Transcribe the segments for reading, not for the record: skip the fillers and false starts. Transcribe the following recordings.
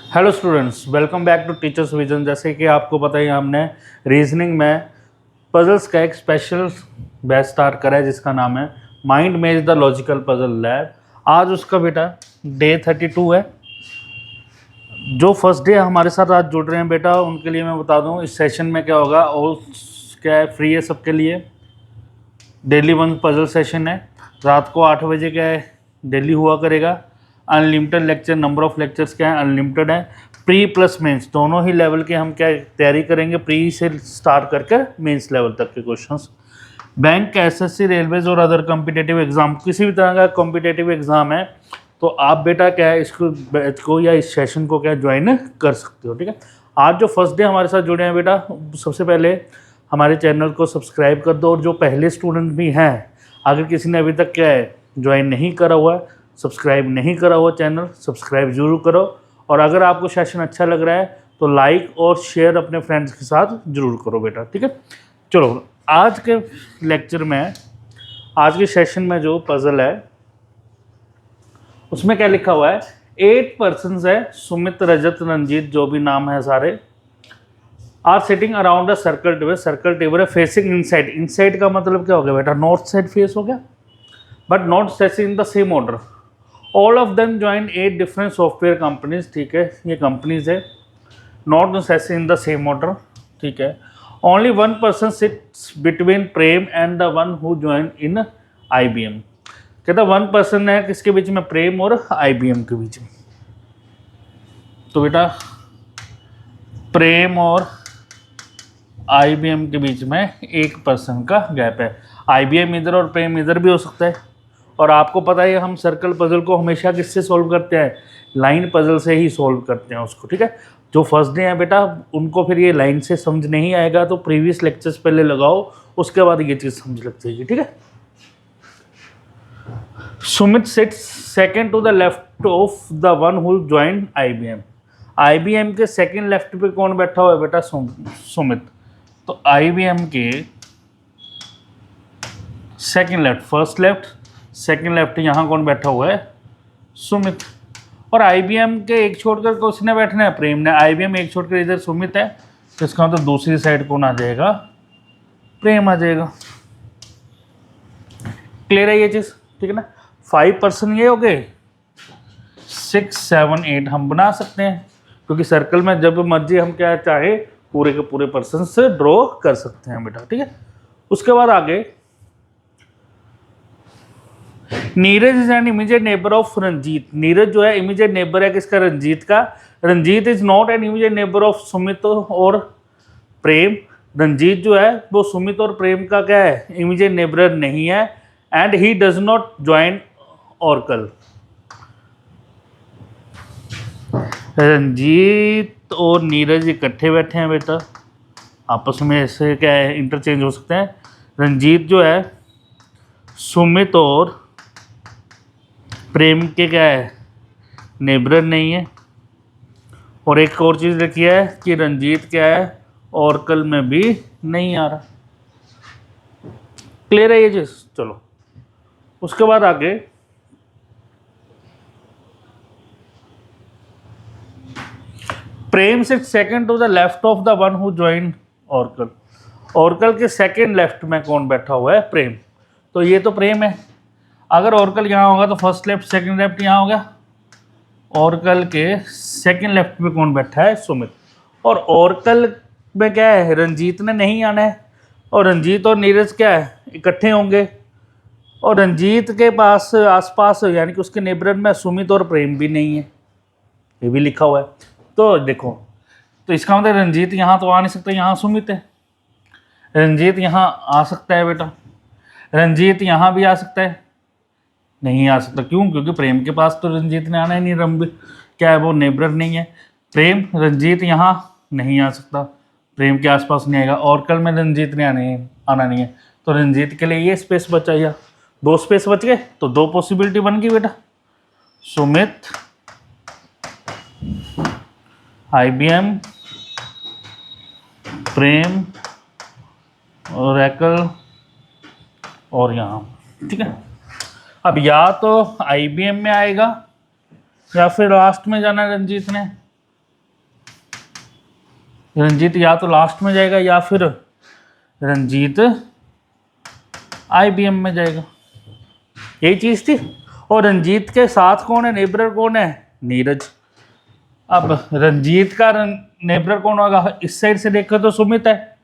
Hello students, welcome back to teachers vision. जैसे कि आपको पता ही, हमने रीजनिंग में पजल्स का एक स्पेशल बैच स्टार्ट करा है जिसका नाम है माइंड मेज द लॉजिकल पजल लैब। आज उसका बेटा डे 32 है। जो फर्स्ट डे हमारे साथ आज जुड़ रहे हैं बेटा, उनके लिए मैं बता दूं इस सेशन में क्या होगा। और क्या है, फ्री है सबके लिए, डेली वन पजल सेशन है। रात को 8 बजे क्या है डेली हुआ करेगा। Unlimited lecture, number of lectures क्या है अनलिमिटेड है। प्री प्लस मेंस दोनों ही लेवल के हम क्या तैयारी करेंगे, प्री से स्टार्ट करके मेंस लेवल तक के क्वेश्चंस। बैंक, एसएससी, रेलवेज और अदर कॉम्पिटेटिव एग्जाम, किसी भी तरह का कॉम्पिटेटिव एग्जाम है तो आप बेटा क्या है इसको बैच को या इस सेशन को क्या ज्वाइन कर सकते हो। ठीक है, आज जो फर्स्ट डे हमारे साथ जुड़े हैं बेटा, सबसे पहले हमारे चैनल को सब्सक्राइब कर दो। और जो पहले स्टूडेंट भी हैं, अगर किसी ने अभी तक क्या है ज्वाइन नहीं करा हुआ है, सब्सक्राइब नहीं करा हुआ चैनल, सब्सक्राइब जरूर करो। और अगर आपको सेशन अच्छा लग रहा है तो लाइक और शेयर अपने फ्रेंड्स के साथ जरूर करो बेटा। ठीक है, चलो आज के लेक्चर में, आज के सेशन में जो पजल है उसमें क्या लिखा हुआ है, 8 पर्सन्स है, सुमित, रजत, रंजीत, जो भी नाम है सारे, are sitting around a circle table. Circle table है फेसिंग इनसाइड। इनसाइड का मतलब क्या हो गया बेटा, नॉर्थ साइड फेस हो गया, but not facing in the same order. All of them join 8 different software companies. ठीक है, ये कंपनीज है, not facing in the same order. ठीक है, only one person sits between Prem and the one who join in IBM। कहता one person है किसके बीच में, प्रेम और IBM के बीच में। तो बेटा प्रेम और IBM के बीच में 1 पर्सन का गैप है। IBM इधर और प्रेम इधर भी हो सकता है। और आपको पता है हम सर्कल पजल को हमेशा किससे सॉल्व करते हैं, लाइन पजल से ही सॉल्व करते हैं उसको। ठीक है, जो फर्स्ट डे है बेटा उनको फिर ये लाइन से समझ नहीं आएगा, तो प्रीवियस लेक्चर्स पहले लगाओ, उसके बाद ये चीज़ समझ लग जाएगी। ठीक है, Sumit sits second to the left of the one who join IBM। IBM के सेकंड लेफ्ट पे कौन बैठा हुआ है बेटा, सुमित। तो IBM के second left, first left second left, यहाँ कौन बैठा हुआ है, सुमित। और IBM के एक छोड़कर किसने बैठना है, प्रेम ने। IBM एक छोड़कर इधर सुमित है, तो इसका मतलब दूसरी साइड कौन आ जाएगा, प्रेम आ जाएगा। क्लियर है ये चीज, ठीक है ना। 5 पर्सन ये हो गए, 6 7 8 हम बना सकते हैं, क्योंकि सर्कल में जब मर्जी हम क्या चाहे पूरे के पूरे पर्सन से ड्रॉ कर सकते हैं बेटा। ठीक है, उसके बाद आगे, Neeraj is an immediate neighbour of Ranjit. Neeraj जो है इमीडिएट नेबर है किसका, रंजीत का। Ranjit is not an immediate neighbour of Sumit और प्रेम। रंजीत जो है वो सुमित और प्रेम का क्या है, इमीडिएट नेबर नहीं है। And he does not join Oracle. Ranjit और नीरज इकट्ठे बैठे हैं बेटा, आपस में ऐसे क्या है इंटरचेंज हो सकते हैं। रंजीत जो है सुमित और प्रेम के क्या है, नेबर नहीं है। और एक और चीज़ लिखी है कि रंजीत क्या है, ऑर्कल में भी नहीं आ रहा। क्लियर है ये चीज़, चलो उसके बाद आगे, प्रेम से second to the left of the one who join Oracle. Oracle के सेकंड लेफ्ट में कौन बैठा हुआ है, प्रेम। तो ये तो प्रेम है, अगर ऑर्कल यहाँ होगा तो फर्स्ट लेफ्ट सेकंड लेफ्ट यहाँ हो गया। ऑर्कल के सेकंड लेफ्ट में कौन बैठा है, सुमित। और ऑर्कल में क्या है, रंजीत ने नहीं आना है, और रंजीत और नीरज क्या है इकट्ठे होंगे। और रंजीत के पास आसपास यानी कि उसके नेबर में सुमित और प्रेम भी नहीं है, ये भी लिखा हुआ है। तो देखो, तो इसका मतलब रंजीत यहाँ तो आ नहीं सकता, यहाँ सुमित है। रंजीत यहाँ आ सकता है बेटा, रंजीत यहाँ भी आ सकता है, नहीं आ सकता। क्यों, क्योंकि प्रेम के पास तो रंजीत ने आना ही नहीं, रंब क्या है वो नेबर नहीं है। प्रेम, रंजीत यहाँ नहीं आ सकता, प्रेम के आसपास नहीं आएगा। और कल में रंजीत ने आना नहीं है, तो रंजीत के लिए ये स्पेस बचा, या 2 स्पेस बच गए, तो 2 पॉसिबिलिटी बन गई बेटा, सुमित, IBM, प्रेम, ऑरेकल और यहाँ। ठीक है, अब या तो IBM में आएगा या फिर लास्ट में जाना है रंजीत ने, रंजीत या तो लास्ट में जाएगा या फिर रंजीत IBM में जाएगा, यही चीज़ थी। और रंजीत के साथ कौन है, नेबरर कौन है, नीरज। अब रंजीत का नेबरर कौन होगा, इस साइड से देखे तो सुमित है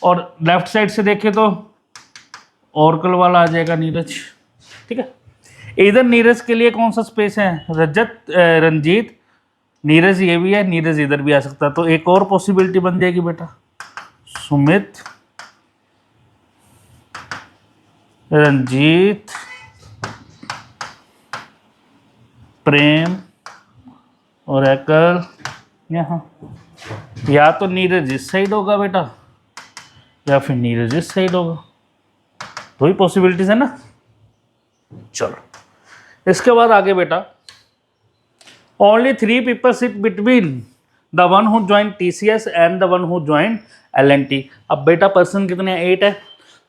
और लेफ्ट साइड से देखे तो ओरेकल वाला आ जाएगा नीरज। ठीक है, इधर नीरज के लिए कौन सा स्पेस है, रंजीत, नीरज ये भी है, नीरज इधर भी आ सकता है। तो एक और पॉसिबिलिटी बन जाएगी बेटा, सुमित, रंजीत, प्रेम, ओरेकल यहाँ। या तो नीरज इस साइड होगा बेटा या फिर नीरज इस साइड होगा, दो ही पॉसिबिलिटीज है ना। चलो इसके बाद आगे बेटा, only 3 people sit between the one who joined TCS and the one who joined L&T। अब बेटा पर्सन कितने हैं, 8 है।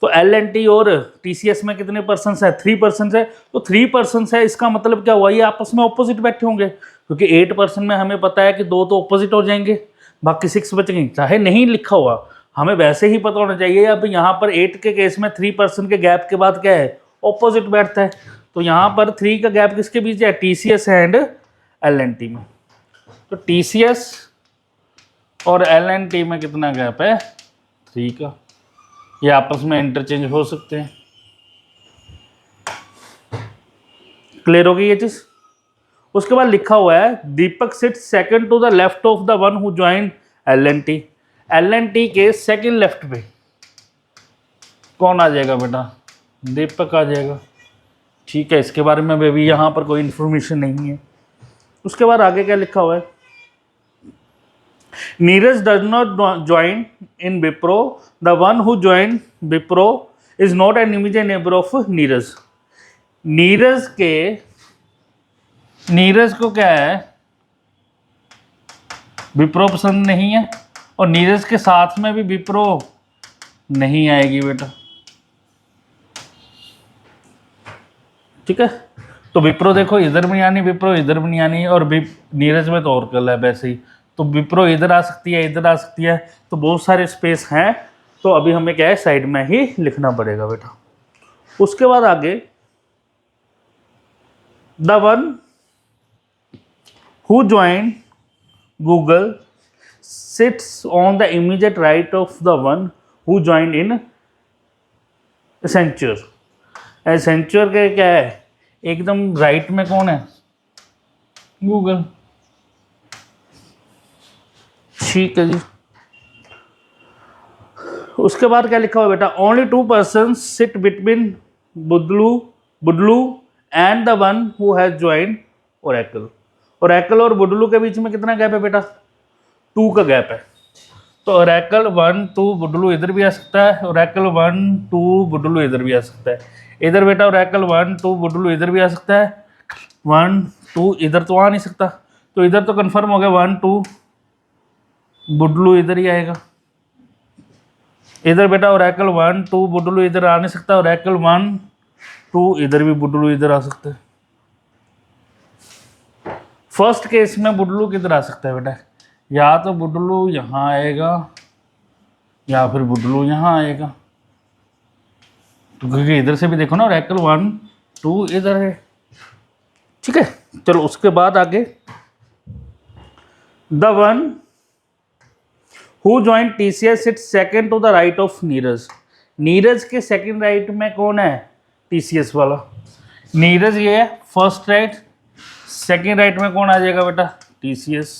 तो L&T और TCS में कितने पर्सन है, 3 पर्सन है। तो 3 पर्सन है, इसका मतलब क्या हुआ, ये आपस में ऑपोजिट बैठे होंगे, क्योंकि 8 पर्सन में हमें पता है कि 2 तो ऑपोजिट हो जाएंगे, बाकी 6 बचेंगे। चाहे नहीं लिखा हुआ, हमें वैसे ही पता होना चाहिए। अब यहाँ पर 8 के केस में 3 पर्सन के गैप के बाद क्या है, ऑपोजिट बैठता है। तो यहाँ पर 3 का गैप किसके बीच है, TCS एंड L&T में। तो TCS और L&T में कितना गैप है, 3 का। ये आपस में इंटरचेंज हो सकते हैं। क्लियर होगी ये चीज। उसके बाद लिखा हुआ है Deepak sit second to the left of the one who join L&T। L&T के सेकंड लेफ्ट पे कौन आ जाएगा बेटा, दीपक आ जाएगा। ठीक है, इसके बारे में भी यहाँ पर कोई इंफॉर्मेशन नहीं है। उसके बाद आगे क्या लिखा हुआ है, Neeraj does not join in Wipro, the one who join Wipro is not an immediate neighbour of Neeraj. Neeraj को क्या है, विप्रो पसंद नहीं है, और नीरज के साथ में भी विप्रो नहीं आएगी बेटा। ठीक है, तो विप्रो देखो इधर भी नहीं आनी, विप्रो इधर भी नहीं आनी, और नीरज में तो ओरेकल है वैसे ही, तो विप्रो इधर आ सकती है, इधर आ सकती है, तो बहुत सारे स्पेस हैं। तो अभी हमें क्या है, साइड में ही लिखना पड़ेगा बेटा। उसके बाद आगे, the one who join Google sits on the immediate right of the one who join in Accenture. Accenture के क्या है, एकदम राइट में कौन है, गूगल। ठीक है जी। उसके बाद क्या लिखा हुआ बेटा, only 2 persons sit between Budlu and the one who has joined Oracle. Oracle और बुडलू के बीच में कितना गैप है बेटा, 2 का गैप है। तो ओरेकल 1 2 बुडलू इधर भी आ सकता है, ओरेकल 1 2 बुडलू इधर भी आ सकता है। इधर बेटा ओरेकल 1 2 बुडलू इधर भी आ सकता है, 1 2 इधर तो आ नहीं सकता, तो इधर तो कंफर्म हो गया 1 2 बुडलू इधर ही आएगा। इधर बेटा ओरेकल 1 2 बुडलू इधर आ नहीं सकता, ओरेकल 1 2 इधर भी बुडलू इधर आ सकता है। फर्स्ट केस में बुडलू किधर आ सकता है बेटा, या तो बुडलू यहाँ आएगा या फिर बुडलू यहाँ आएगा, तो क्योंकि इधर से भी देखो ना ओरेकल 1 2 इधर है। ठीक है, चलो उसके बाद आगे, the one who join TCS sit second to the right of Neeraj. Neeraj के सेकंड राइट में कौन है, TCS वाला। नीरज ये है फर्स्ट राइट, सेकंड राइट में कौन आ जाएगा बेटा, TCS।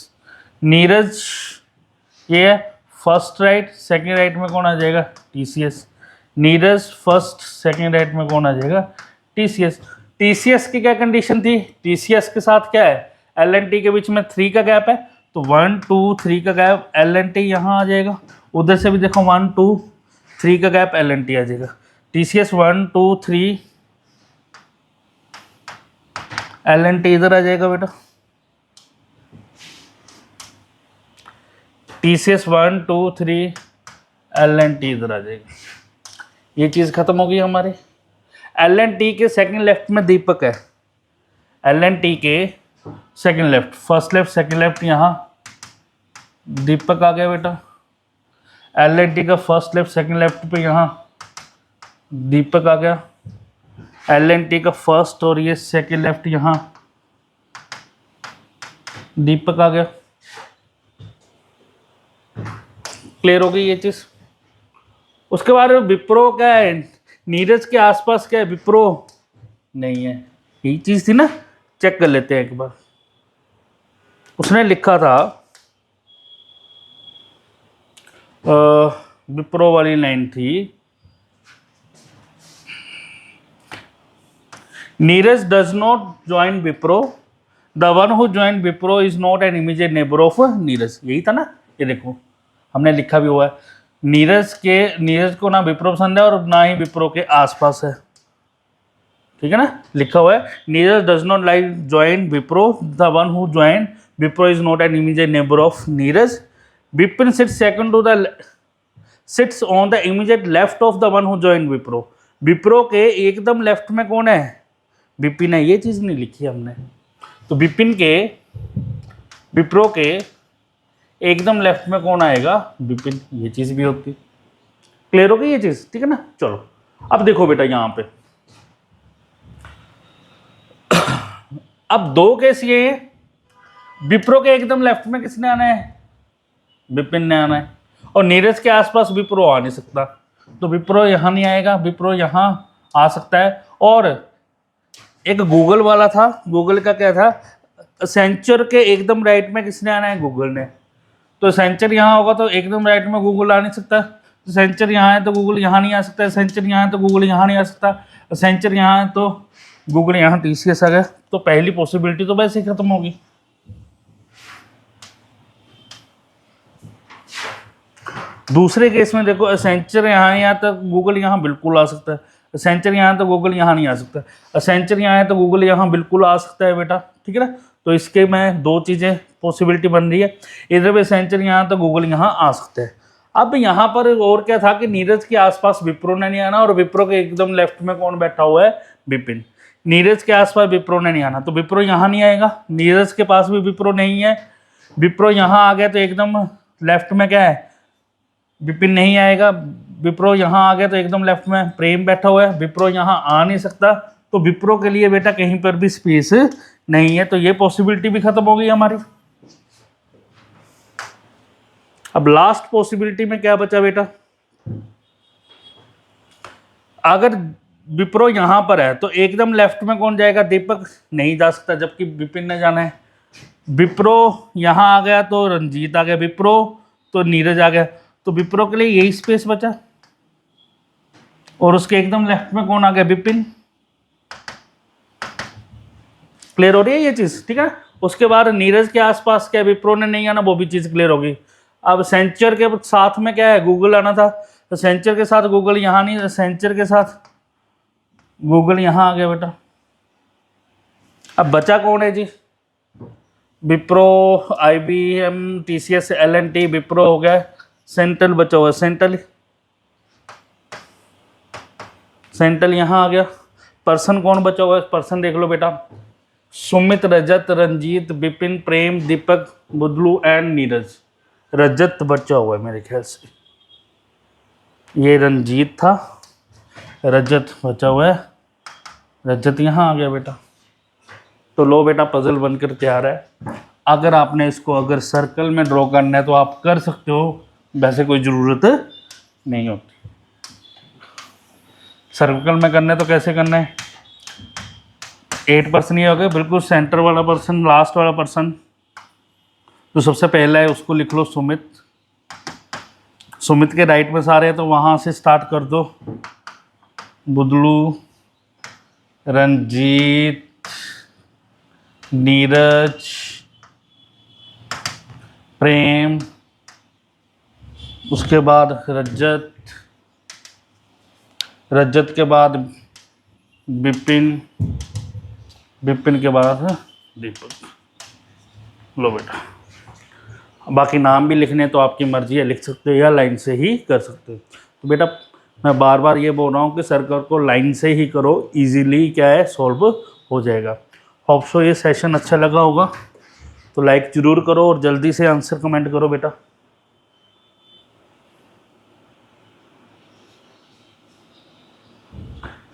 नीरज ये है फर्स्ट राइट, सेकंड राइट में कौन आ जाएगा, TCS। Neeraj first, second right में कौन आ जाएगा, TCS। TCS की क्या कंडीशन थी, TCS के साथ क्या है, L&T के बीच में 3 का गैप है, तो 1 2 3 का गैप L&T यहाँ आ जाएगा। उधर से भी देखो 1 2 3 का गैप L&T आ जाएगा। TCS 1 2 3 L&T इधर आ जाएगा बेटा। TCS 1 2 3 L&T इधर आ जाएगा। ये चीज़ खत्म हो गई हमारे। L&T के सेकंड लेफ्ट में दीपक है, L&T के second left, first left second left, यहाँ दीपक आ गया बेटा। L&T का फर्स्ट लेफ्ट, सेकंड लेफ्ट पे यहाँ दीपक आ गया। L&T का फर्स्ट और ये सेकंड लेफ्ट यहाँ दीपक आ गया। क्लियर हो गई ये चीज। उसके बाद विप्रो क्या है, नीरज के आसपास क्या है, विप्रो नहीं है। यही चीज थी ना, चेक कर लेते हैं एक बार। उसने लिखा था विप्रो वाली लाइन थी, Neeraj does not join Wipro, the one who join Wipro is not an immediate neighbour of Neeraj. यही था ना, ये देखो हमने लिखा भी हुआ है, नीरज को ना विप्रो पसंद है और ना ही विप्रो के आसपास है। ठीक है ना, लिखा हुआ है Neeraj does not like join Wipro, the one who join Wipro is not an immediate neighbour of Neeraj, Vipin sits on the immediate left of the one who join Wipro. Wipro के एकदम लेफ्ट में कौन है, विपिन है। ये चीज नहीं लिखी हमने, तो विप्रो के एकदम लेफ्ट में कौन आएगा, विपिन। ये चीज भी होती। क्लियर हो गई ये चीज, ठीक है ना। चलो अब देखो बेटा यहां पे, अब दो केस ये है, विप्रो के एकदम लेफ्ट में किसने आना है, विपिन ने आना है, और नीरज के आसपास विप्रो आ नहीं सकता, तो विप्रो यहां नहीं आएगा, विप्रो यहां आ सकता है। और एक गूगल वाला था, गूगल का क्या था, सेंचर के एकदम राइट में किसने आना है, गूगल ने। तो सेंचर यहाँ होगा तो एकदम राइट में गूगल आ नहीं सकता, तो सेंचर यहाँ है तो गूगल यहाँ नहीं आ सकता, सेंचर यहाँ है तो गूगल यहाँ नहीं आ सकता, सेंचर यहाँ है तो गूगल यहाँ TCS आ गया। तो पहली पॉसिबिलिटी तो वैसे ही खत्म होगी। दूसरे केस में देखो, सेंचर यहाँ है तो गूगल यहाँ बिल्कुल आ सकता है, सेंचर यहाँ है तो गूगल यहाँ नहीं आ सकता, सेंचर यहाँ है तो गूगल यहाँ बिल्कुल आ सकता है बेटा। ठीक है ना, तो इसके में दो चीज़ें पॉसिबिलिटी बन रही है, इधर भी सेंचर यहाँ तो गूगल यहाँ आ सकता है। अब यहाँ पर और क्या था कि नीरज के आसपास विप्रो ने नहीं आना, और विप्रो के एकदम लेफ्ट में कौन बैठा हुआ है, विपिन। नीरज के आसपास विप्रो ने नहीं आना, तो विप्रो यहाँ नहीं आएगा, नीरज के पास भी विप्रो नहीं है, विप्रो यहाँ आ गया तो एकदम लेफ्ट में क्या है, विपिन नहीं आएगा, विप्रो यहाँ आ गया तो एकदम लेफ्ट में प्रेम बैठा हुआ है, विप्रो यहाँ आ नहीं सकता, तो विप्रो के लिए बेटा कहीं पर भी स्पेस नहीं है, तो ये पॉसिबिलिटी भी खत्म हो गई हमारी। अब लास्ट पॉसिबिलिटी में क्या बचा बेटा, अगर विप्रो यहां पर है तो एकदम लेफ्ट में कौन जाएगा, दीपक नहीं जा सकता, जबकि विपिन ने जाना है। विप्रो यहां आ गया तो रंजीत आ गया, विप्रो तो नीरज आ गया, तो विप्रो के लिए यही स्पेस बचा, और उसके एकदम लेफ्ट में कौन आ गया, विपिन। क्लियर हो रही है ये चीज, ठीक है। उसके बाद नीरज के आसपास क्या विप्रो ने नहीं आना, वो भी चीज क्लियर होगी। अब सेंचर के साथ में क्या है, गूगल आना था, तो सेंचर के साथ गूगल यहाँ नहीं, सेंचर के साथ गूगल यहाँ आ गया बेटा। अब बचा कौन है जी, Wipro, IBM, TCS, L&T, Wipro हो गया, सेंट्रल बचा हुआ है, सेंट्रल यहाँ आ गया। पर्सन कौन बचा हुआ है, पर्सन देख लो बेटा, सुमित, रजत, रंजीत, विपिन, प्रेम, दीपक, बुदलू एंड नीरज। रजत बचा हुआ है मेरे ख्याल से, ये रंजीत था, रजत बचा हुआ है, रजत यहाँ आ गया बेटा। तो लो बेटा पजल बनकर तैयार है। अगर आपने इसको अगर सर्कल में ड्रॉ करना है तो आप कर सकते हो, वैसे कोई ज़रूरत नहीं होती। सर्कल में करना है तो कैसे करना है, 8 पर्सन ही हो गए, बिल्कुल सेंटर वाला पर्सन, लास्ट वाला पर्सन जो सबसे पहला है उसको लिख लो सुमित। सुमित के राइट में सारे हैं तो वहाँ से स्टार्ट कर दो, बुदलू, रंजीत, नीरज, प्रेम, उसके बाद रजत, रजत के बाद विपिन, विपिन के बाद दीपक। लो बेटा, बाकी नाम भी लिखने तो आपकी मर्जी है, लिख सकते हो या लाइन से ही कर सकते हो। तो बेटा मैं बार बार ये बोल रहा हूँ कि सर्कल को लाइन से ही करो, इजीली क्या है सॉल्व हो जाएगा। होप सो ये सेशन अच्छा लगा होगा, तो लाइक ज़रूर करो और जल्दी से आंसर कमेंट करो बेटा।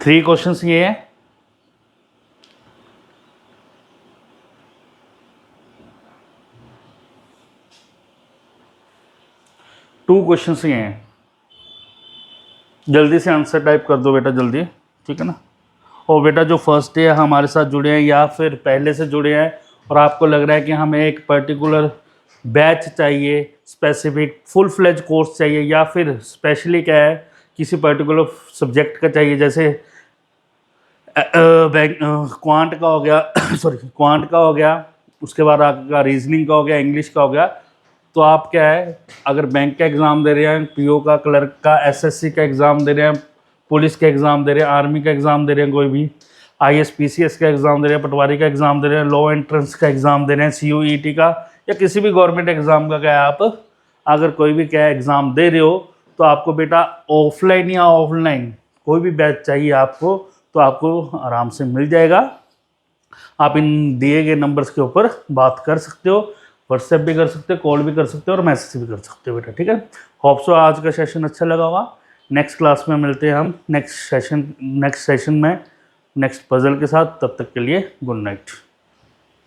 3 क्वेश्चंस ये है। टू क्वेश्चंस ये हैं, जल्दी से आंसर टाइप कर दो बेटा जल्दी, ठीक है ना। और बेटा जो फर्स्ट डे हमारे साथ जुड़े हैं या फिर पहले से जुड़े हैं और आपको लग रहा है कि हमें एक पर्टिकुलर बैच चाहिए, स्पेसिफिक फुल फ्लेज कोर्स चाहिए, या फिर स्पेशली क्या है किसी पर्टिकुलर सब्जेक्ट का चाहिए, जैसे क्वांट का हो गया सॉरी क्वांट का हो गया, उसके बाद आपका रीजनिंग का हो गया, इंग्लिश का हो गया, तो आप क्या है अगर बैंक का एग्ज़ाम दे रहे हैं, पीओ का, क्लर्क का, एसएससी का एग्ज़ाम दे रहे हैं, पुलिस का एग्ज़ाम दे रहे हैं, आर्मी का एग्ज़ाम दे रहे हैं, कोई भी आईएएस पीसीएस का एग्ज़ाम दे रहे हैं, पटवारी का एग्ज़ाम दे रहे हैं, लॉ एंट्रेंस का एग्ज़ाम दे रहे हैं, सीयूईटी का, या किसी भी गवर्नमेंट एग्ज़ाम का क्या है, आप अगर कोई भी क्या एग्ज़ाम दे रहे हो तो आपको बेटा ऑफलाइन या ऑनलाइन कोई भी बैच चाहिए आपको, तो आपको आराम से मिल जाएगा। आप इन दिए गए नंबर्स के ऊपर बात कर सकते हो, व्हाट्सएप भी कर सकते हो, कॉल भी कर सकते हो और मैसेज भी कर सकते हो बेटा, ठीक है। होप सो आज का सेशन अच्छा लगा होगा। नेक्स्ट क्लास में मिलते हैं हम नेक्स्ट सेशन में नेक्स्ट पजल के साथ। तब तक के लिए गुड नाइट।